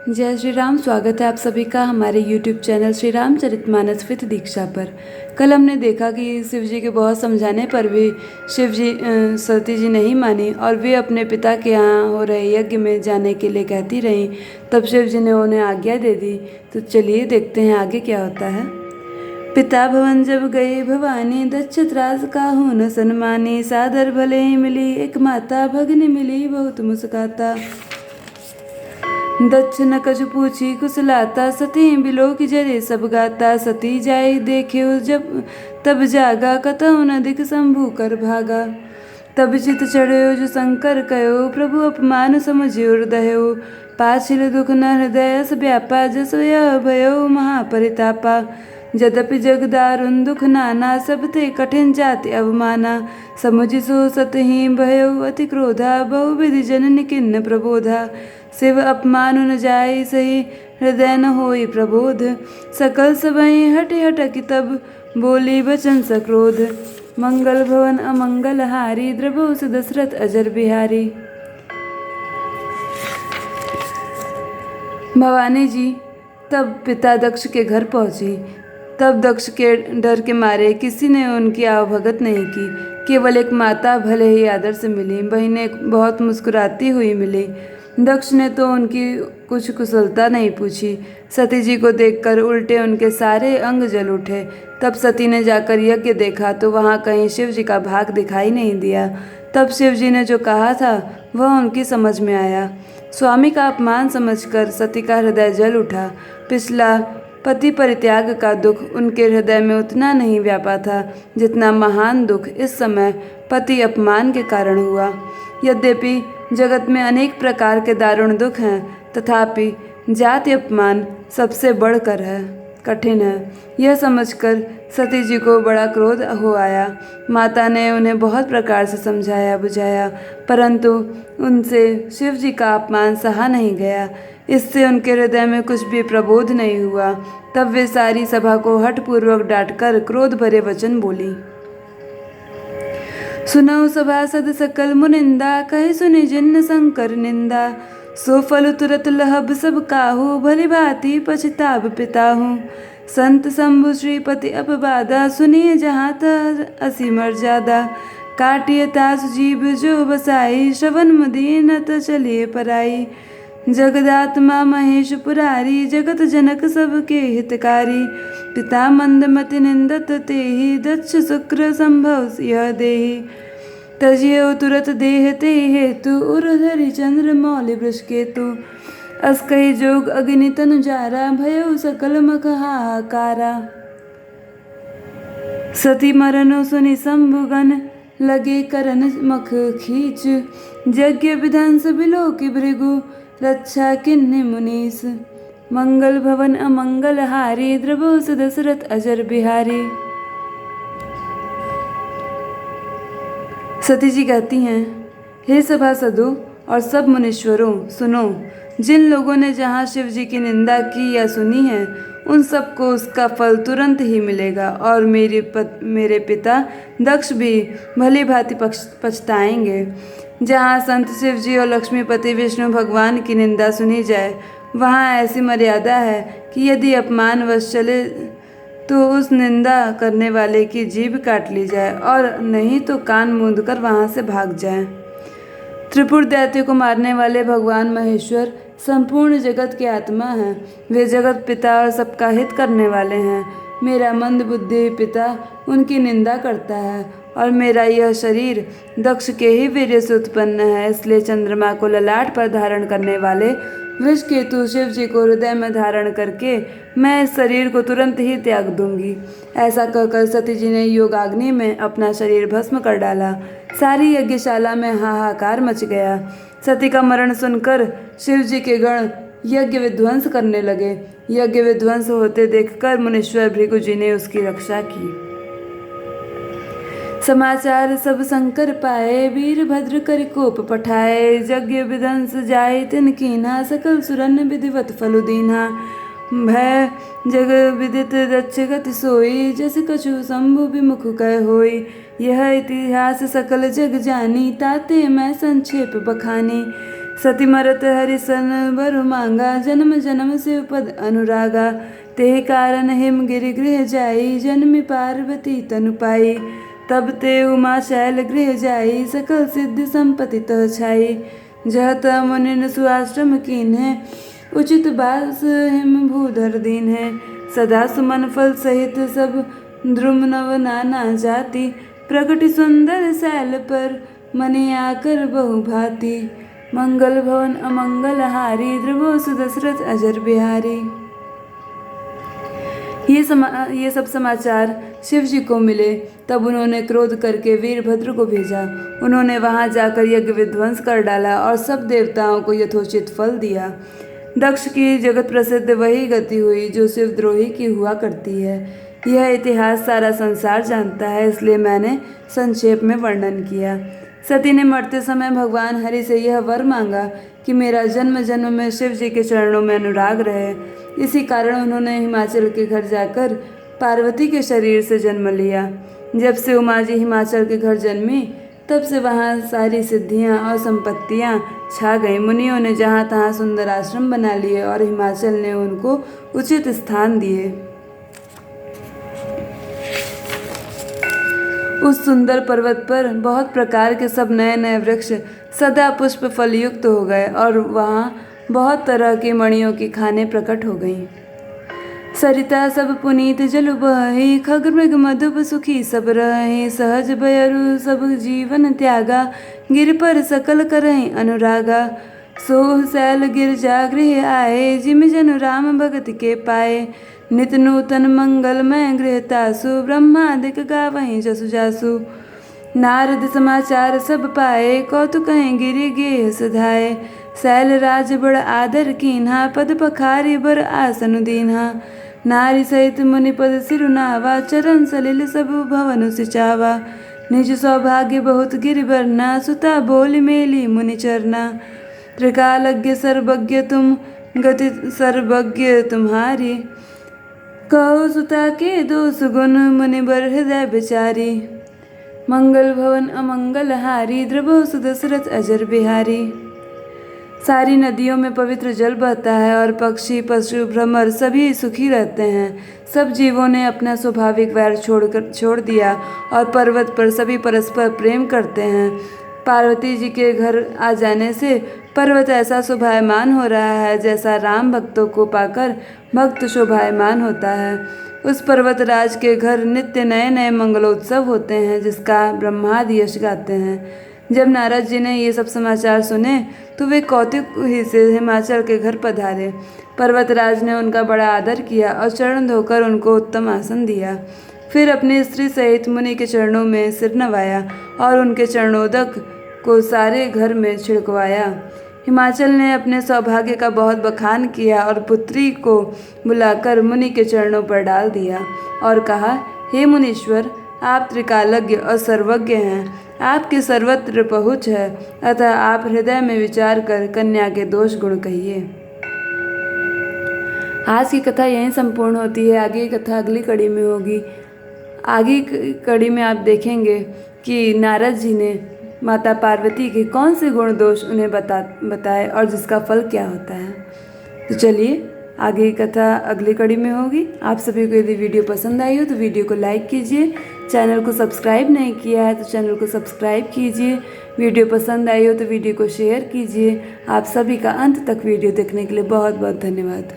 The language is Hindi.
जय श्री राम। स्वागत है आप सभी का हमारे YouTube channel Shri Ramcharitmanas with Diksha पर। कल हमने देखा कि शिव जी के बहुत समझाने पर भी सती जी नहीं मानी और वे अपने पिता के यहाँ हो रहे यज्ञ में जाने के लिए कहती रहीं। तब शिव जी ने उन्हें आज्ञा दे दी। तो चलिए देखते हैं आगे क्या होता है। पिता भवन जब गई भवानी, दक्ष त्रास काहू न सन्मानी। सादर भले ही मिली एक माता, भगनी मिली बहुत मुस्काता। दक्ष न कछु पूछी कुशलाता, सती बिलो की जरे सब गाता। सती जाई देखे जब तब जागा, कतहु न दिख शंभु कर भागा। तब चित चढ़ो जो शंकर कहो, प्रभु अपमान समझियो हृदयो। पाछिल दुख न हृदय अस व्यापा, जस यह भयो महापरितापा। यद्यपि जग दारुण दुख नाना, सब ते कठिन जाति अवमाना। समुझि सो सतहि भयो अति क्रोधा, बहुविधि जननि किन्न प्रबोधा। शिव अपमान न जाय सही, हृदय न होई प्रबोध। सकल सबहि हटि हटकि तब, बोली बचन सक्रोध। मंगल भवन अमंगल हारी, द्रवो से दशरथ अजर बिहारी। भवानी जी तब पिता दक्ष के घर पहुंची। तब दक्ष के डर के मारे किसी ने उनकी आवभगत नहीं की। केवल एक माता भले ही आदर से मिली, बहनें बहुत मुस्कुराती हुई मिली। दक्ष ने तो उनकी कुछ कुशलता नहीं पूछी। सती जी को देखकर उल्टे उनके सारे अंग जल उठे। तब सती ने जाकर यज्ञ देखा तो वहाँ कहीं शिव जी का भाग दिखाई नहीं दिया। तब शिव जी ने जो कहा था वह उनकी समझ में आया। स्वामी का अपमान समझकर सती का हृदय जल उठा। पिछला पति परित्याग का दुख उनके हृदय में उतना नहीं व्यापा था जितना महान दुख इस समय पति अपमान के कारण हुआ। यद्यपि जगत में अनेक प्रकार के दारुण दुख हैं, तथापि जाति अपमान सबसे बढ़कर है, कठिन है। यह समझकर सती जी को बड़ा क्रोध हो आया। माता ने उन्हें बहुत प्रकार से समझाया बुझाया, परंतु उनसे शिव जी का अपमान सहा नहीं गया। इससे उनके हृदय में कुछ भी प्रबोध नहीं हुआ। तब वे सारी सभा को हठपूर्वक डांटकर क्रोध भरे वचन बोली। सुनौ सभासद सकल मुनिंदा, कहे सुनि जिन्न शंकर निंदा। सो फल तुरत लहब सब काहू, भली भांति पछताब पिताहू। संत शंभु श्रीपति अपवादा, सुनिए जहाँ तह असी मर्यादा। काटिय तासु जीव जो बसाई, श्रवण मदीन त चलिए पराई। जगदात्मा महेश पुरारी, जगत जनक सबके हितकारी। पिता मंदमति निंदत तेहि, दक्ष शुक्र संभव यह देहि। तजियो तुरत देह ते हेतु, उर्धरि चंद्र मौलि वृष केतु। अस कहि जोग अग्नि तनु जारा, भयो सकल मख हाहाकारा। सती मरनु सुनि शंभुगन, लगे करन मख खींच। यज्ञ विध्वंस बिलो की भृगु, रक्षा किन्हि मुनीस। मंगल भवन अमंगल हारी, द्रवो से दशरथ अजर बिहारी। सती जी कहती हैं, हे सभासदों और सब मुनीश्वरों सुनो। जिन लोगों ने जहाँ शिव जी की निंदा की या सुनी है, उन सबको उसका फल तुरंत ही मिलेगा और मेरे पिता दक्ष भी भली भांति पछताएंगे। जहाँ संत शिव जी और लक्ष्मीपति विष्णु भगवान की निंदा सुनी जाए, वहाँ ऐसी मर्यादा है कि यदि अपमानवश चले तो उस निंदा करने वाले की जीभ काट ली जाए और नहीं तो कान मूंद कर वहाँ से भाग जाए। त्रिपुर दैत्य को मारने वाले भगवान महेश्वर संपूर्ण जगत के आत्मा हैं। वे जगत पिता और सबका हित करने वाले हैं। मेरा मंद बुद्धि पिता उनकी निंदा करता है और मेरा यह शरीर दक्ष के ही वीर्य से उत्पन्न है। इसलिए चंद्रमा को ललाट पर धारण करने वाले वृष केतु शिव जी को हृदय में धारण करके मैं इस शरीर को तुरंत ही त्याग दूंगी। ऐसा कहकर सती जी ने योगाग्नि में अपना शरीर भस्म कर डाला। सारी यज्ञशाला में हाहाकार मच गया। सती का मरण सुनकर शिव जी के गण यज्ञ विध्वंस करने लगे। यज्ञ विध्वंस होते देखकर मुनीश्वर भृगु जी ने उसकी रक्षा की। समाचार सब शंकर पाए, वीरभद्र कर कोप पठाए। यज्ञ विध्वंस जाय तिन कीन्हा, सकल सुरन विधिवत फलु दीन्हा। भय जग विदित दक्ष गति सोई, जस कछु शंभु विमुख कह होई। यह इतिहास सकल जग जानी, ताते मैं संक्षेप बखानी। सती मरत हरिसन बरु मांगा, जन्म जन्म शिव पद अनुरागा। ते कारण हिम गिरि गृह जाई, जन्मी पार्वती तनु पाई। तब ते उमा शैल गृह जाई, सकल सिद्धि संपत्ति तह छाई। जह त मुनिन सुआश्रम कीन है, उचित बास हिम भूधर दीन है। सदा सुमन फल सहित सब द्रुम नव नाना जाति। प्रकटि सुंदर शैल पर मनि आकर बहु भांति। मंगल भवन अमंगल हारी, ध्रुवो सुदशरथ अजर बिहारी। ये सब समाचार शिव जी को मिले। तब उन्होंने क्रोध करके वीरभद्र को भेजा। उन्होंने वहां जाकर यज्ञ विध्वंस कर डाला और सब देवताओं को यथोचित फल दिया। दक्ष की जगत प्रसिद्ध वही गति हुई जो शिवद्रोही की हुआ करती है। यह इतिहास सारा संसार जानता है, इसलिए मैंने संक्षेप में वर्णन किया। सती ने मरते समय भगवान हरि से यह वर मांगा कि मेरा जन्म जन्म में शिव जी के चरणों में अनुराग रहे। इसी कारण उन्होंने हिमाचल के घर जाकर पार्वती के शरीर से जन्म लिया। जब से उमा जी हिमाचल के घर जन्मी, तब से वहाँ सारी सिद्धियाँ और संपत्तियाँ छा गई। मुनियों ने जहाँ तहाँ सुंदर आश्रम बना लिए और हिमाचल ने उनको उचित स्थान दिए। उस सुंदर पर्वत पर बहुत प्रकार के सब नए नए वृक्ष सदा पुष्प फलयुक्त हो गए और वहाँ बहुत तरह की मणियों की खानें प्रकट हो गईं। सरिता सब पुनीत जल बही, खग मृग मधुप सुखी सब रहे। सहज भयरु सब जीवन त्यागा, गिर पर सकल करहीं अनुरागा। सोह शैल गिरजा गृह आए, जिम जन राम भगत के पाए। नित नूतन मंगलमय गृहतासु, ब्रह्मादिक गावहीं जसु जासु। नारद समाचार सब पाए, कौतुक गिरि गेह सधाए। शैल राज बड़ आदर कीन्हा, पद पखारी बर आसन दीन्हा। नारी सहित मुनिपद सिरुनावा, चरण सलिल सब भवन सिचावा। निज सौभाग्य बहुत गिरि बरना, सुता बोल मेली मुनि चरना। त्रिकालज्ञ सर्वज्ञ तुम, गति सर्वज्ञ तुम्हारी। कहो सुता के दोष गुण, मुनि बर हृदय विचारी। मंगल भवन अमंगल हारी, ध्रुवो सुदशरथ अजर बिहारी। सारी नदियों में पवित्र जल बहता है और पक्षी पशु भ्रमर सभी सुखी रहते हैं। सब जीवों ने अपना स्वाभाविक वैर छोड़ दिया और पर्वत पर सभी परस्पर प्रेम करते हैं। पार्वती जी के घर आ जाने से पर्वत ऐसा शोभायमान हो रहा है जैसा राम भक्तों को पाकर भक्त शोभायमान होता है। उस पर्वत राज के घर नित्य नए नए मंगलोत्सव होते हैं, जिसका ब्रह्मादि यश गाते हैं। जब नारद जी ने ये सब समाचार सुने तो वे कौतुक ही से हिमाचल के घर पधारे। पर्वतराज ने उनका बड़ा आदर किया और चरण धोकर उनको उत्तम आसन दिया। फिर अपनी स्त्री सहित मुनि के चरणों में सिर नवाया और उनके चरणोदक को सारे घर में छिड़कवाया। हिमाचल ने अपने सौभाग्य का बहुत बखान किया और पुत्री को बुलाकर मुनि के चरणों पर डाल दिया और कहा, हे मुनीश्वर, आप त्रिकालज्ञ और सर्वज्ञ हैं। आपके सर्वत्र पहुँच है, अतः आप हृदय में विचार कर कन्या के दोष गुण कहिए। आज की कथा यहीं संपूर्ण होती है। आगे की कथा अगली कड़ी में होगी। आगे कड़ी में आप देखेंगे कि नारद जी ने माता पार्वती के कौन से गुण दोष उन्हें बताए और जिसका फल क्या होता है। तो चलिए, आगे की कथा अगली कड़ी में होगी। आप सभी को यदि वीडियो पसंद आई हो तो वीडियो को लाइक कीजिए। चैनल को सब्सक्राइब नहीं किया है तो चैनल को सब्सक्राइब कीजिए। वीडियो पसंद आई हो तो वीडियो को शेयर कीजिए। आप सभी का अंत तक वीडियो देखने के लिए बहुत बहुत धन्यवाद।